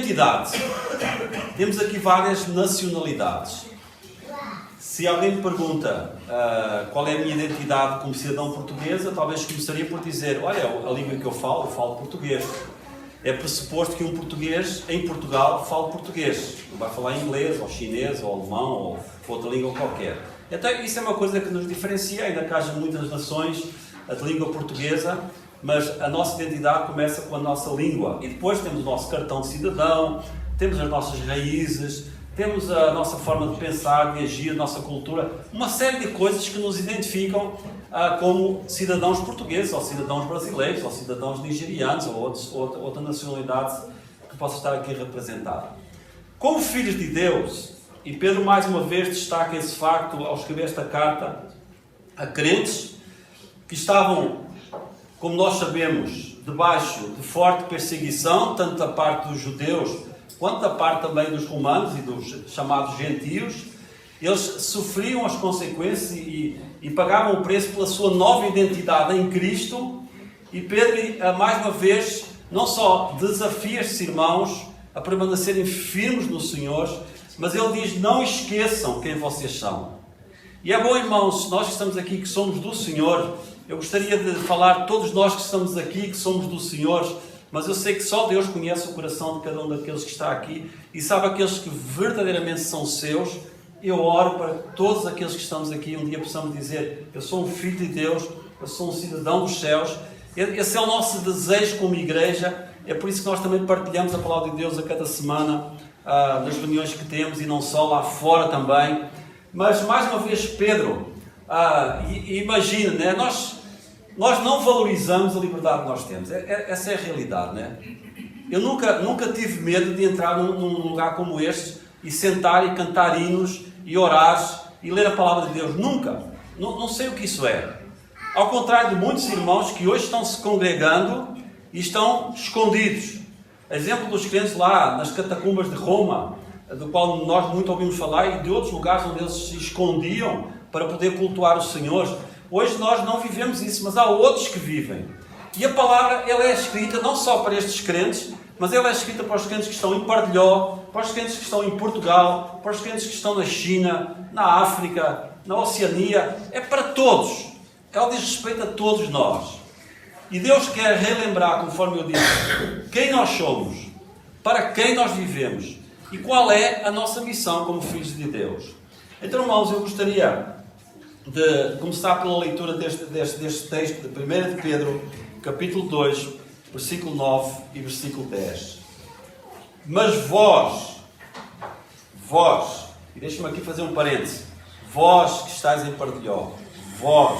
identidade. Temos aqui várias nacionalidades. Se alguém me pergunta qual é a minha identidade como cidadão portuguesa, talvez começaria por dizer, olha, a língua que eu falo português. É pressuposto que um português em Portugal fale português. Não vai falar inglês, ou chinês, ou alemão, ou outra língua qualquer. Então isso é uma coisa que nos diferencia, ainda que haja muitas nações de língua portuguesa, mas a nossa identidade começa com a nossa língua. E depois temos o nosso cartão de cidadão, temos as nossas raízes, temos a nossa forma de pensar, de agir, a nossa cultura, uma série de coisas que nos identificam como cidadãos portugueses, ou cidadãos brasileiros, ou cidadãos nigerianos, ou outra nacionalidade que possa estar aqui representada. Como filhos de Deus, e Pedro mais uma vez destaca esse facto ao escrever esta carta a crentes que estavam, como nós sabemos, debaixo de forte perseguição, tanto da parte dos judeus, quanto da parte também dos romanos e dos chamados gentios. Eles sofriam as consequências e pagavam o preço pela sua nova identidade em Cristo. E Pedro, mais uma vez, não só desafia estes irmãos a permanecerem firmes no Senhor, mas ele diz, não esqueçam quem vocês são. E é bom, irmãos, nós que estamos aqui, que somos do Senhor, eu gostaria de falar, todos nós que estamos aqui, que somos do Senhor, mas eu sei que só Deus conhece o coração de cada um daqueles que está aqui e sabe aqueles que verdadeiramente são seus. Eu oro para que todos aqueles que estamos aqui um dia possamos dizer, eu sou um filho de Deus, eu sou um cidadão dos céus. Esse é o nosso desejo como igreja, é por isso que nós também partilhamos a palavra de Deus a cada semana, nas reuniões que temos e não só, lá fora também. Mas mais uma vez, Pedro, imagina, né? Nós não valorizamos a liberdade que nós temos. Essa é a realidade, né? Eu nunca tive medo de entrar num lugar como este e sentar e cantar hinos e orar e ler a palavra de Deus. Nunca. Não sei o que isso é. Ao contrário de muitos irmãos que hoje estão se congregando e estão escondidos. Exemplo dos crentes lá nas catacumbas de Roma, do qual nós muito ouvimos falar, e de outros lugares onde eles se escondiam para poder cultuar o Senhor. Hoje nós não vivemos isso, mas há outros que vivem. E a palavra, ela é escrita não só para estes crentes, mas ela é escrita para os crentes que estão em Pardilhó, para os crentes que estão em Portugal, para os crentes que estão na China, na África, na Oceania. É para todos. Ela diz respeito a todos nós. E Deus quer relembrar, conforme eu disse, quem nós somos, para quem nós vivemos e qual é a nossa missão como filhos de Deus. Então, irmãos, eu gostaria de começar pela leitura deste texto de 1 de Pedro, capítulo 2, versículo 9 e versículo 10. Mas vós, e deixa-me aqui fazer um parêntese, vós que estáis em Pardilhó, vós,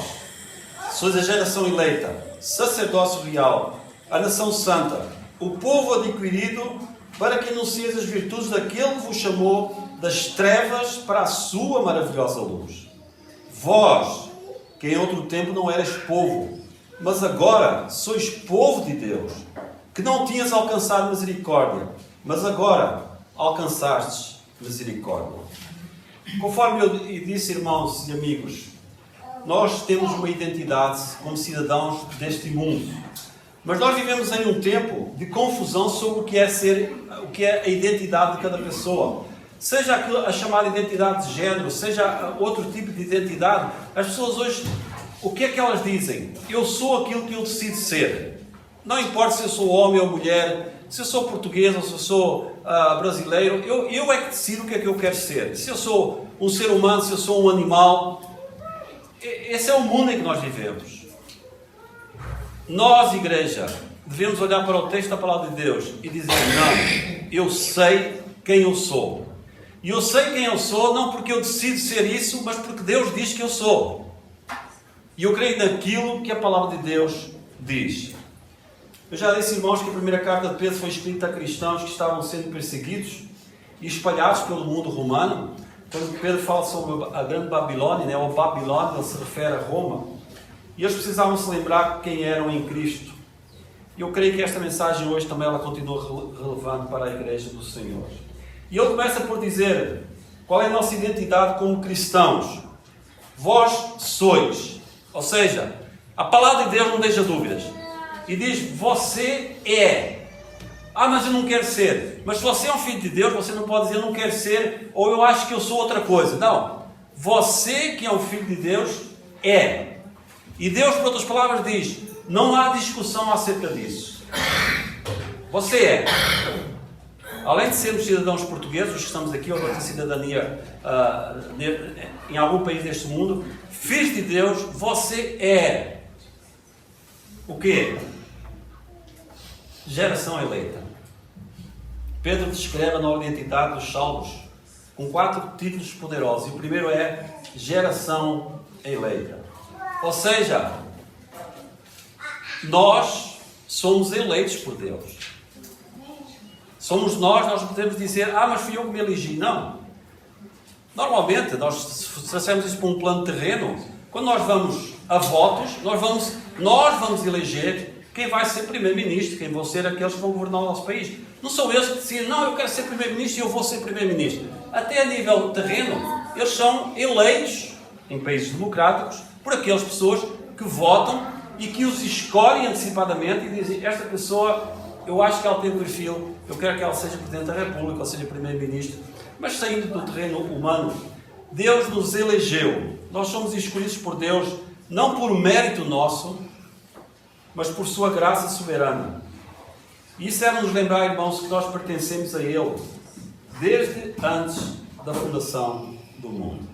sois a geração eleita, sacerdócio real, a nação santa, o povo adquirido, para que anuncieis as virtudes daquele que vos chamou das trevas para a sua maravilhosa luz. Vós, que em outro tempo não eras povo, mas agora sois povo de Deus, que não tinhas alcançado misericórdia, mas agora alcançastes misericórdia. Conforme eu disse, irmãos e amigos, nós temos uma identidade como cidadãos deste mundo, mas nós vivemos em um tempo de confusão sobre o que é a identidade de cada pessoa. Seja a chamada identidade de género, seja outro tipo de identidade, as pessoas hoje, o que é que elas dizem? Eu sou aquilo que eu decido ser. Não importa se eu sou homem ou mulher, se eu sou português ou se eu sou brasileiro, eu é que decido o que é que eu quero ser. Se eu sou um ser humano, se eu sou um animal. Esse é o mundo em que nós vivemos. Nós, igreja, devemos olhar para o texto da palavra de Deus e dizer, não, eu sei quem eu sou. E eu sei quem eu sou não porque eu decido ser isso, mas porque Deus diz que eu sou. E eu creio naquilo que a palavra de Deus diz. Eu já disse, irmãos, que a primeira carta de Pedro foi escrita a cristãos que estavam sendo perseguidos e espalhados pelo mundo romano. Quando Pedro fala sobre a grande Babilônia, ou Babilônia, ele se refere a Roma. E eles precisavam se lembrar quem eram em Cristo. E eu creio que esta mensagem hoje também ela continua relevante para a igreja do Senhor. E ele começa por dizer qual é a nossa identidade como cristãos. Vós sois. Ou seja, a palavra de Deus não deixa dúvidas. E diz, você é. mas eu não quero ser. Mas se você é um filho de Deus, você não pode dizer eu não quero ser, ou eu acho que eu sou outra coisa. Não. Você que é um filho de Deus, é. E Deus, por outras palavras, diz, não há discussão acerca disso. Você é. Além de sermos cidadãos portugueses, os que estamos aqui, ou outra cidadania em algum país deste mundo, filhos de Deus, você é. O quê? Geração eleita. Pedro descreve a nova identidade dos salvos com 4 títulos poderosos. E o primeiro é geração eleita. Ou seja, nós somos eleitos por Deus. Somos nós podemos dizer, mas fui eu que me elegi. Não. Normalmente, se fazemos isso para um plano terreno, quando nós vamos a votos, nós vamos eleger quem vai ser primeiro-ministro, quem vão ser aqueles que vão governar o nosso país. Não são eles que decidem, não, eu quero ser primeiro-ministro e eu vou ser primeiro-ministro. Até a nível terreno, eles são eleitos, em países democráticos, por aquelas pessoas que votam e que os escolhem antecipadamente e dizem, esta pessoa, eu acho que ela tem perfil, eu quero que ela seja Presidente da República ou seja Primeiro-Ministro. Mas saindo do terreno humano, Deus nos elegeu. Nós somos escolhidos por Deus, não por mérito nosso, mas por sua graça soberana. E isso é nos lembrar, irmãos, que nós pertencemos a Ele desde antes da fundação do mundo.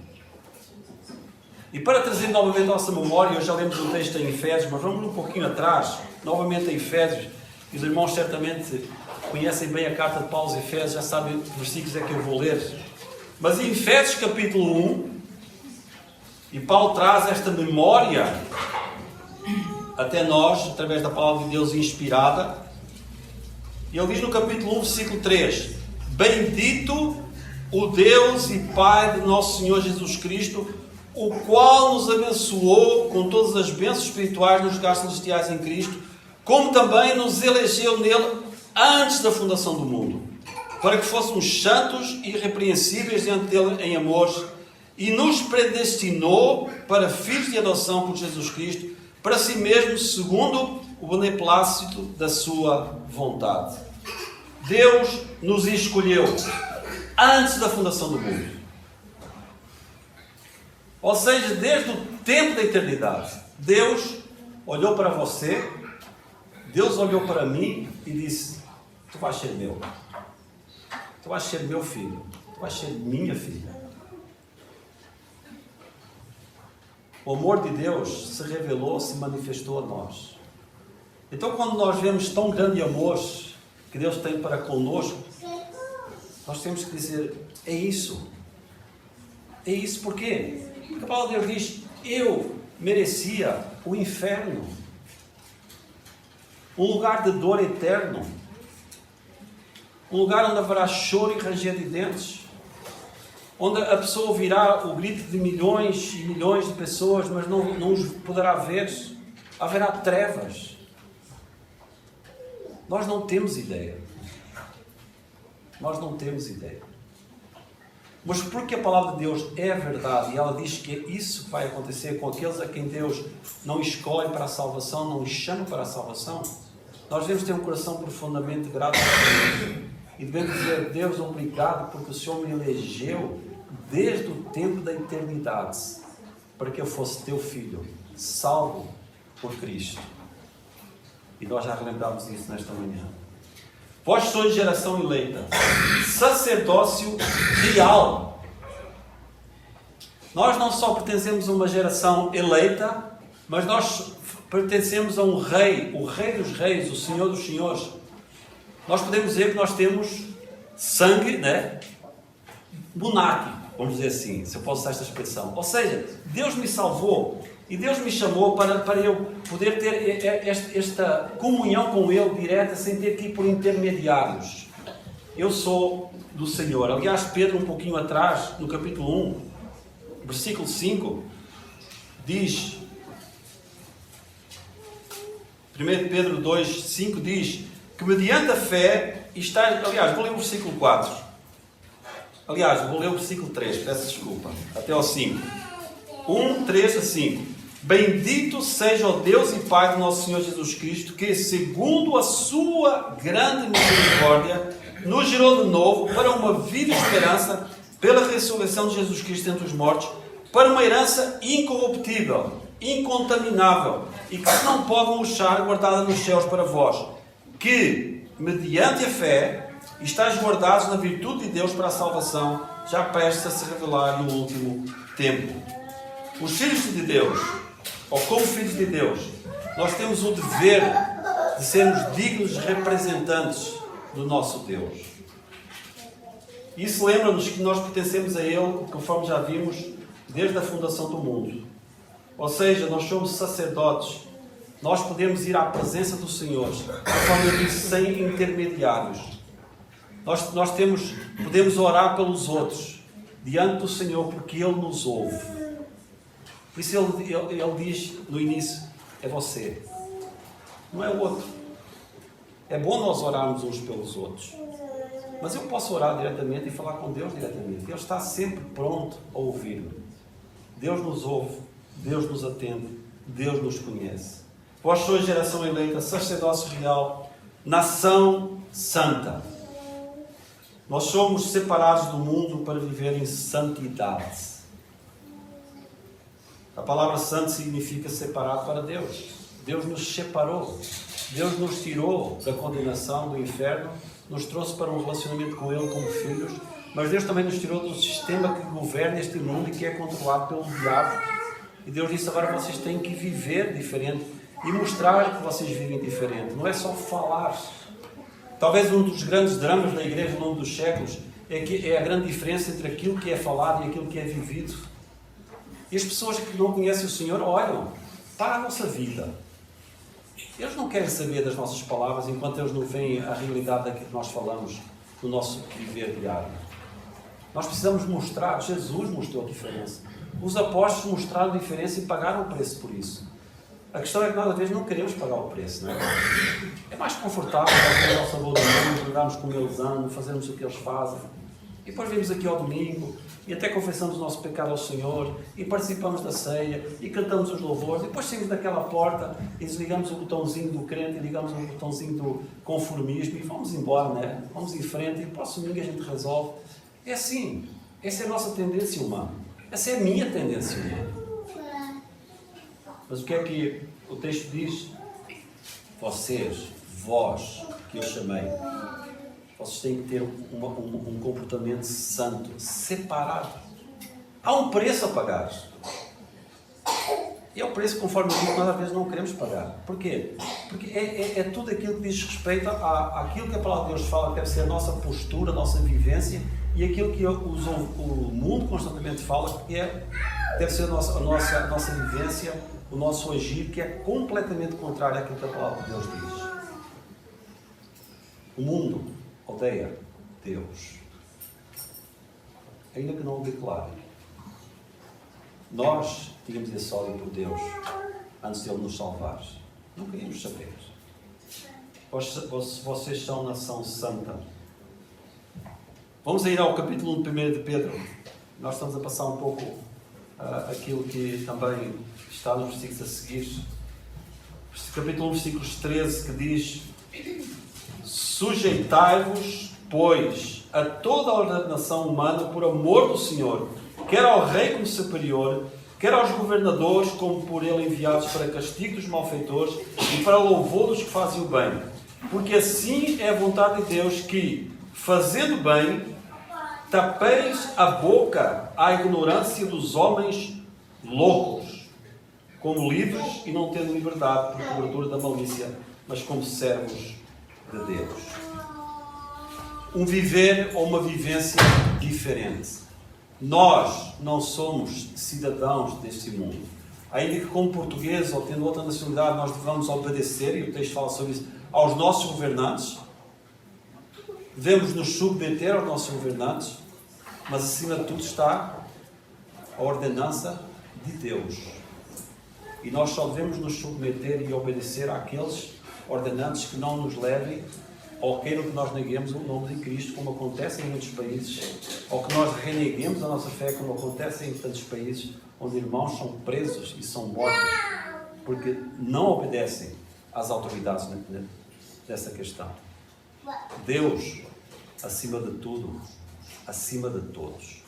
E para trazer novamente a nossa memória, hoje já lemos um texto em Efésios, mas vamos um pouquinho atrás, novamente em Efésios, e os irmãos certamente conhecem bem a carta de Paulo aos Efésios, já sabem que versículos é que eu vou ler. Mas em Efésios capítulo 1, e Paulo traz esta memória até nós, através da palavra de Deus inspirada. E ele diz no capítulo 1, versículo 3: Bendito o Deus e Pai de nosso Senhor Jesus Cristo, o qual nos abençoou com todas as bênçãos espirituais nos lugares celestiais em Cristo, como também nos elegeu nele antes da fundação do mundo, para que fôssemos santos e irrepreensíveis diante dele em amor, e nos predestinou para filhos de adoção por Jesus Cristo, para si mesmo, segundo o beneplácito da sua vontade. Deus nos escolheu antes da fundação do mundo. Ou seja, desde o tempo da eternidade, Deus olhou para você, Deus olhou para mim e disse: tu vais ser meu, tu vais ser meu filho, tu vais ser minha filha. O amor de Deus se revelou, se manifestou a nós. Então, quando nós vemos tão grande amor que Deus tem para conosco, nós temos que dizer: é isso. É isso. Por quê? Porque a palavra de Deus diz: eu merecia o inferno, um lugar de dor eterno, um lugar onde haverá choro e ranger de dentes, onde a pessoa ouvirá o grito de milhões e milhões de pessoas, mas não os poderá ver. Haverá trevas. Nós não temos ideia. Nós não temos ideia. Mas porque a palavra de Deus é verdade e ela diz que isso vai acontecer com aqueles a quem Deus não escolhe para a salvação, não os chama para a salvação, nós devemos ter um coração profundamente grato a Deus. E devemos dizer: Deus, obrigado, porque o Senhor me elegeu desde o tempo da eternidade para que eu fosse teu filho, salvo por Cristo. E nós já relembramos isso nesta manhã. Vós sois geração eleita, sacerdócio real. Nós não só pertencemos a uma geração eleita, mas nós pertencemos a um rei, o rei dos reis, o senhor dos senhores. Nós podemos dizer que nós temos sangue, monárquico, vamos dizer assim, se eu posso usar esta expressão. Ou seja, Deus me salvou e Deus me chamou para eu poder ter esta comunhão com Ele direta, sem ter que ir por intermediários. Eu sou do Senhor. Aliás, Pedro, um pouquinho atrás, no capítulo 1, versículo 5, diz, 1 Pedro 2, 5 diz que mediante a fé está... Aliás, vou ler o versículo 4. Aliás, vou ler o versículo 3, peço desculpa, até ao 5. 1, 3 a 5. Bendito seja o Deus e Pai do nosso Senhor Jesus Cristo, que, segundo a sua grande misericórdia, nos gerou de novo para uma viva esperança pela ressurreição de Jesus Cristo entre os mortos, para uma herança incorruptível, incontaminável e que se não pode murchar, guardada nos céus para vós, que, mediante a fé, estáis guardados na virtude de Deus para a salvação, já prestes a se revelar no último tempo. Os filhos de Deus, ou como filhos de Deus, nós temos o dever de sermos dignos representantes do nosso Deus. Isso lembra-nos que nós pertencemos a Ele, conforme já vimos, desde a fundação do mundo. Ou seja, nós somos sacerdotes. Nós podemos ir à presença do Senhor, conforme eu disse, sem intermediários. Nós podemos orar pelos outros, diante do Senhor, porque Ele nos ouve. Por isso ele diz no início, é você, não é o outro. É bom nós orarmos uns pelos outros. Mas eu posso orar diretamente e falar com Deus diretamente. Ele está sempre pronto a ouvir-me. Deus nos ouve, Deus nos atende, Deus nos conhece. Vós sois geração eleita, sacerdócio real, nação santa. Nós somos separados do mundo para viver em santidade. A palavra santo significa separado para Deus. Deus nos separou. Deus nos tirou da condenação do inferno, nos trouxe para um relacionamento com Ele como filhos, mas Deus também nos tirou do sistema que governa este mundo e que é controlado pelo diabo. E Deus disse, agora vocês têm que viver diferente e mostrar que vocês vivem diferente. Não é só falar. Talvez um dos grandes dramas da igreja ao longo dos séculos é a grande diferença entre aquilo que é falado e aquilo que é vivido. E as pessoas que não conhecem o Senhor olham para a nossa vida. Eles não querem saber das nossas palavras enquanto eles não veem a realidade daquilo que nós falamos no nosso viver diário. Nós precisamos mostrar. Jesus mostrou a diferença. Os apóstolos mostraram a diferença e pagaram o preço por isso. A questão é que nós às vezes não queremos pagar o preço, não é? É mais confortável nós ao sabor do mundo, jogarmos como eles andam, fazermos o que eles fazem. E depois vimos aqui ao domingo e até confessamos o nosso pecado ao Senhor e participamos da ceia e cantamos os louvores e depois saímos daquela porta e desligamos o botãozinho do crente e ligamos o botãozinho do conformismo e vamos embora, né? Vamos em frente e no próximo domingo a gente resolve. É assim. Essa é a nossa tendência humana. Essa é a minha tendência humana. Mas o que é que o texto diz? Vocês, vós, que eu chamei, vocês têm que ter um comportamento santo, separado. Há um preço a pagar. E é o preço, conforme eu digo, que nós às vezes não queremos pagar. Porquê? Porque é tudo aquilo que diz respeito àquilo que a palavra de Deus fala, que deve ser a nossa postura, a nossa vivência, e aquilo que o mundo constantemente fala, que deve ser a nossa vivência, o nosso agir, que é completamente contrário àquilo que a palavra de Deus diz. O mundo odeia Deus, ainda que não o declare. Nós tínhamos esse ódio por Deus antes de Ele nos salvar. Não queríamos saber. Vocês são nação santa. Vamos ir ao capítulo 1 de Pedro. Nós estamos a passar um pouco aquilo que também está nos versículos a seguir. Capítulo 1, versículos 13, que diz: sujeitai-vos, pois, a toda a ordenação humana por amor do Senhor, quer ao rei como superior, quer aos governadores como por ele enviados para castigo dos malfeitores e para louvor dos que fazem o bem. Porque assim é a vontade de Deus que, fazendo bem, tapeis a boca à ignorância dos homens loucos, como livres e não tendo liberdade por cobertura da malícia, mas como servos de Deus. Um viver ou uma vivência diferente. Nós não somos cidadãos deste mundo. Ainda que como portugueses ou tendo outra nacionalidade nós devemos obedecer, e o texto fala sobre isso, aos nossos governantes. Devemos nos submeter aos nossos governantes, mas acima de tudo está a ordenança de Deus. E nós só devemos nos submeter e obedecer àqueles ordenantes que não nos levem ou queiram que nós neguemos o nome de Cristo, como acontece em muitos países, ou que nós reneguemos a nossa fé, como acontece em tantos países onde irmãos são presos e são mortos porque não obedecem às autoridades dessa questão. Deus, acima de tudo, acima de todos.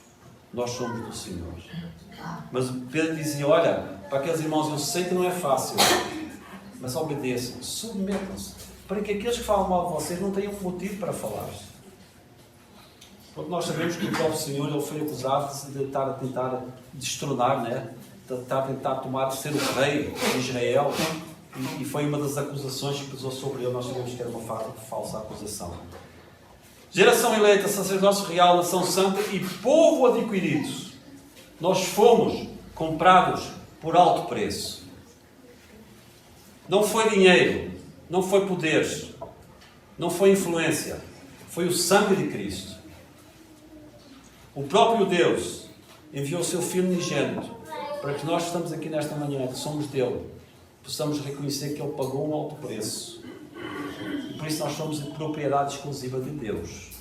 Nós somos do Senhor. Mas Pedro dizia, olha, para aqueles irmãos, eu sei que não é fácil, mas obedeçam, submetam-se, para que aqueles que falam mal de vocês não tenham motivo para falar. Porque nós sabemos que o próprio Senhor, ele foi acusado de estar a tentar destronar, né? De estar a tentar tomar, de ser o rei de Israel, e foi uma das acusações que pesou sobre ele. Nós sabemos que era uma falsa acusação. Geração eleita, sacerdócio real, nação santa e povo adquirido. Nós fomos comprados por alto preço. Não foi dinheiro, não foi poder, não foi influência, foi o sangue de Cristo. O próprio Deus enviou o seu Filho unigênito para que nós que estamos aqui nesta manhã, que somos dele, possamos reconhecer que ele pagou um alto preço. E por isso nós somos de propriedade exclusiva de Deus.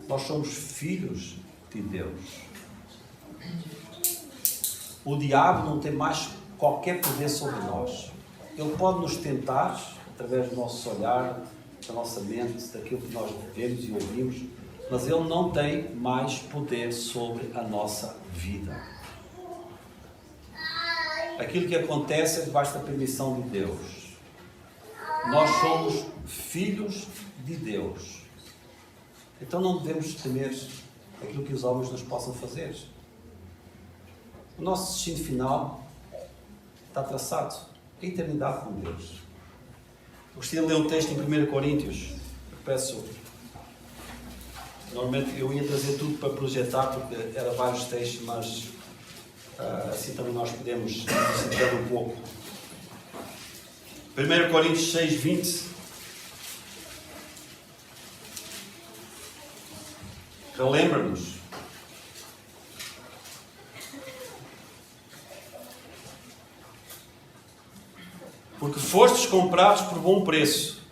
Nós somos filhos de Deus. O diabo não tem mais qualquer poder sobre nós. Ele pode nos tentar, através do nosso olhar, da nossa mente, daquilo que nós vemos e ouvimos, mas ele não tem mais poder sobre a nossa vida. Aquilo que acontece é debaixo da permissão de Deus. Nós somos filhos de Deus. Então não devemos temer aquilo que os homens nos possam fazer. O nosso destino final está traçado. A eternidade com Deus. Eu gostaria de ler um texto em 1 Coríntios. Eu peço... Normalmente eu ia trazer tudo para projetar, porque eram vários textos, mas assim também nós podemos citar um pouco. 1 Coríntios 6, 20. Relembra-nos. Porque fostes comprados por bom preço.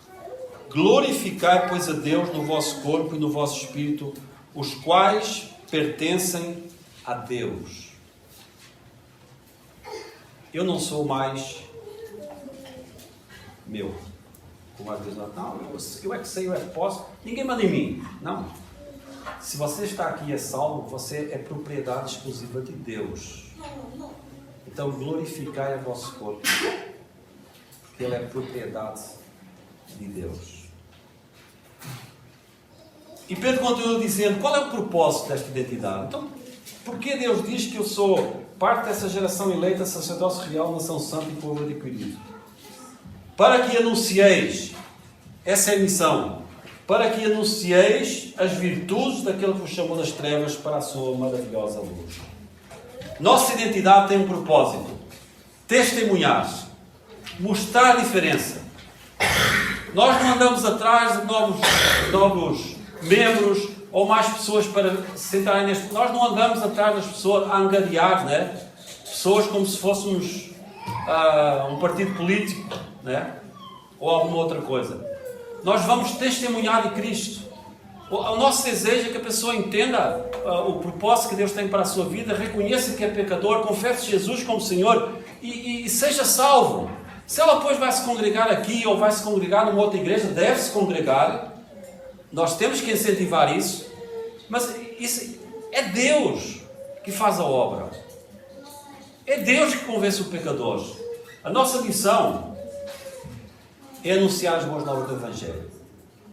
Glorificai, pois, a Deus no vosso corpo e no vosso espírito, os quais pertencem a Deus. Eu não sou mais meu. Como às vezes não, eu é que sei, eu é que posso. Ninguém manda em mim. Não. Se você está aqui e é salvo, você é propriedade exclusiva de Deus. Então glorificai o vosso corpo, porque ele é propriedade de Deus. E Pedro continua dizendo, qual é o propósito desta identidade? Então, porquê Deus diz que eu sou parte dessa geração eleita, sacerdócio real, nação santa e povo adquirido? Para que anuncieis, essa é a missão, para que anuncieis as virtudes daquele que vos chamou das trevas para a sua maravilhosa luz. Nossa identidade tem um propósito: testemunhar, mostrar a diferença. Nós não andamos atrás de novos membros ou mais pessoas para se sentarem neste... Nós não andamos atrás das pessoas a angariar, né? Pessoas como se fôssemos um partido político, né? Ou alguma outra coisa. Nós vamos testemunhar de Cristo. O nosso desejo é que a pessoa entenda o propósito que Deus tem para a sua vida, reconheça que é pecador, confesse Jesus como Senhor e seja salvo. Se ela depois vai se congregar aqui ou vai se congregar numa outra igreja, deve se congregar. Nós temos que incentivar isso. Mas isso é Deus que faz a obra. É Deus que convence o pecador. A nossa missão é anunciar as boas novas do Evangelho.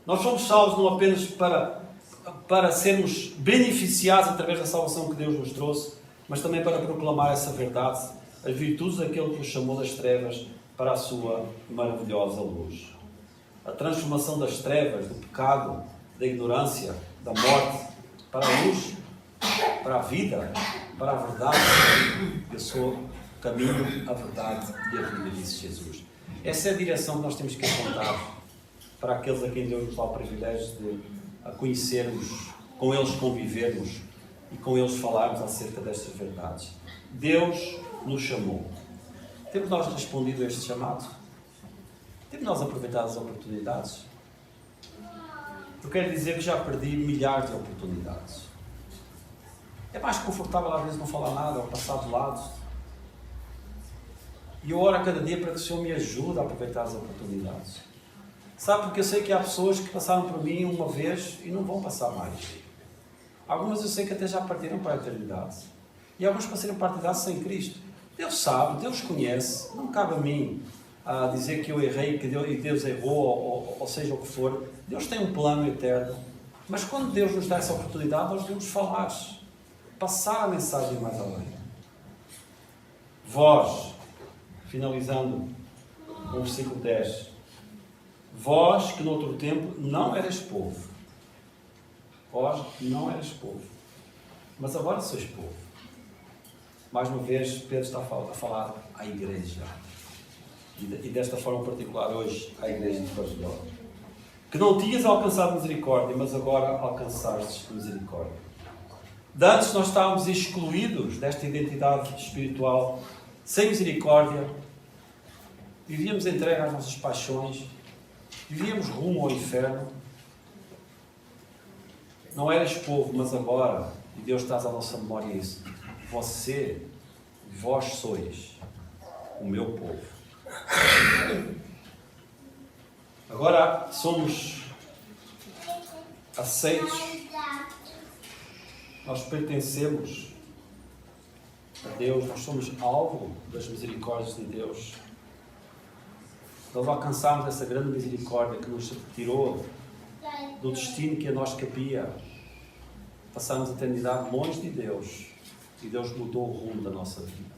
Nós somos salvos não apenas para sermos beneficiados através da salvação que Deus nos trouxe, mas também para proclamar essa verdade, as virtudes daquele que nos chamou das trevas para a sua maravilhosa luz. A transformação das trevas, do pecado, da ignorância, da morte, para a luz, para a vida, para a verdade. Eu sou o caminho, a verdade e a vida, disse Jesus. Essa é a direção que nós temos que apontar para aqueles a quem Deus nos dá o privilégio de conhecermos, com eles convivermos e com eles falarmos acerca destas verdades. Deus nos chamou. Temos nós respondido a este chamado? Temos nós aproveitado as oportunidades? Eu quero dizer que já perdi milhares de oportunidades. É mais confortável às vezes não falar nada, ou passar de lado. E eu oro a cada dia para que o Senhor me ajude a aproveitar as oportunidades. Sabe, porque eu sei que há pessoas que passaram por mim uma vez e não vão passar mais. Algumas eu sei que até já partiram para a eternidade. E alguns passaram para a eternidade sem Cristo. Deus sabe, Deus conhece. Não cabe a mim dizer que eu errei e Deus errou, ou seja o que for. Deus tem um plano eterno. Mas quando Deus nos dá essa oportunidade, nós devemos falar. Passar a mensagem mais além. Vós, finalizando com o versículo 10. Vós que noutro tempo não eras povo. Vós não eras povo. Mas agora sois povo. Mais uma vez, Pedro está a falar à igreja. E desta forma particular hoje, à igreja de Barcelona. Que não tinhas alcançado misericórdia, mas agora alcançastes misericórdia. De antes nós estávamos excluídos desta identidade espiritual, sem misericórdia. Vivíamos entregue às nossas paixões. Vivíamos rumo ao inferno. Não eras povo, mas agora, e Deus traz à nossa memória isso, vós sois o meu povo. Agora somos aceitos, nós pertencemos a Deus, nós somos alvo das misericórdias de Deus. Nós alcançámos essa grande misericórdia que nos tirou do destino que a nós cabia. Passámos a eternidade longe de Deus e Deus mudou o rumo da nossa vida.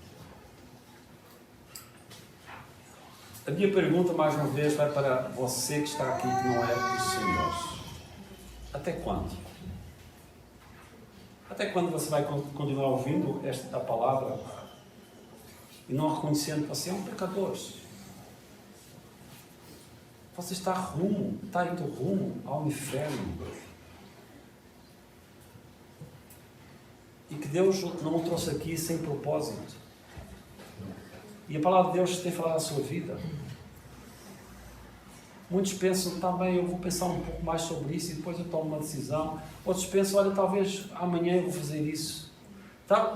A minha pergunta, mais uma vez, vai para você que está aqui, que não é do Senhor. Até quando? Até quando você vai continuar ouvindo a palavra e não reconhecendo que você é um pecador? Você está indo rumo ao inferno. E que Deus não o trouxe aqui sem propósito. E a palavra de Deus tem falado na sua vida. Muitos pensam, está bem, eu vou pensar um pouco mais sobre isso e depois eu tomo uma decisão. Outros pensam, olha, talvez amanhã eu vou fazer isso.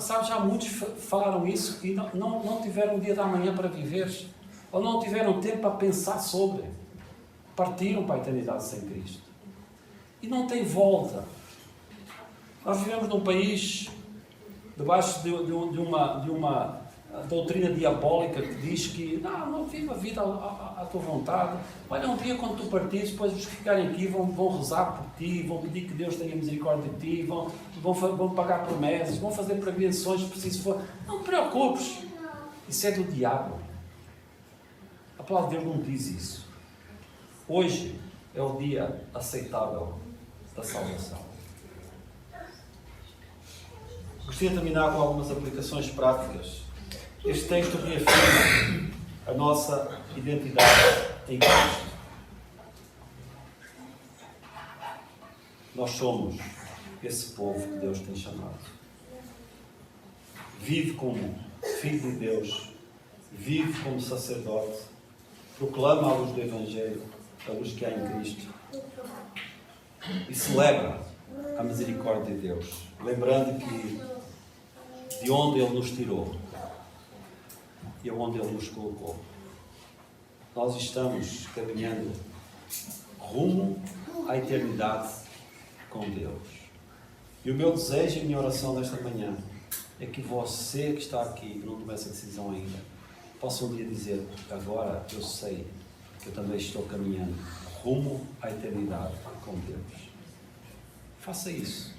Sabe, já muitos falaram isso e não tiveram o dia da manhã para viver. Ou não tiveram tempo para pensar sobre. Partiram para a eternidade sem Cristo. E não tem volta. Nós vivemos num país debaixo de uma doutrina diabólica que diz que não viva a vida à tua vontade. Olha, um dia quando tu partires, depois os que ficarem aqui vão rezar por ti, vão pedir que Deus tenha misericórdia de ti, vão pagar promessas, vão fazer prevenções se preciso for. Não te preocupes. Isso é do diabo. A palavra de Deus não diz isso. Hoje é o dia aceitável da salvação. Gostaria de terminar com algumas aplicações práticas. Este texto reafirma a nossa identidade em Cristo. Nós somos esse povo que Deus tem chamado. Vive como filho de Deus, vive como sacerdote, proclama a luz do Evangelho, a luz que há em Cristo, e celebra a misericórdia de Deus, lembrando que de onde Ele nos tirou e aonde Ele nos colocou. Nós estamos caminhando rumo à eternidade com Deus. E o meu desejo e a minha oração nesta manhã é que você que está aqui, que não tomou essa decisão ainda, possa um dia dizer, agora eu sei que eu também estou caminhando rumo à eternidade com Deus. Faça isso.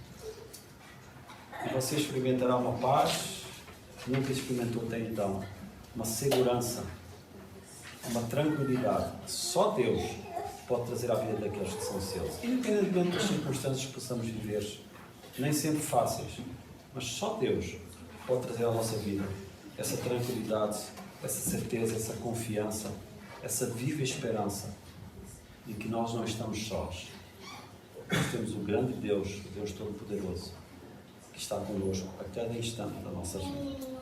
E você experimentará uma paz que nunca experimentou até então. Uma segurança, uma tranquilidade. Só Deus pode trazer à vida daqueles que são seus. Independentemente das circunstâncias que possamos viver, nem sempre fáceis, mas só Deus pode trazer à nossa vida essa tranquilidade, essa certeza, essa confiança, essa viva esperança de que nós não estamos sós. Nós temos o grande Deus, o Deus Todo-Poderoso, que está connosco a cada instante da nossa vida.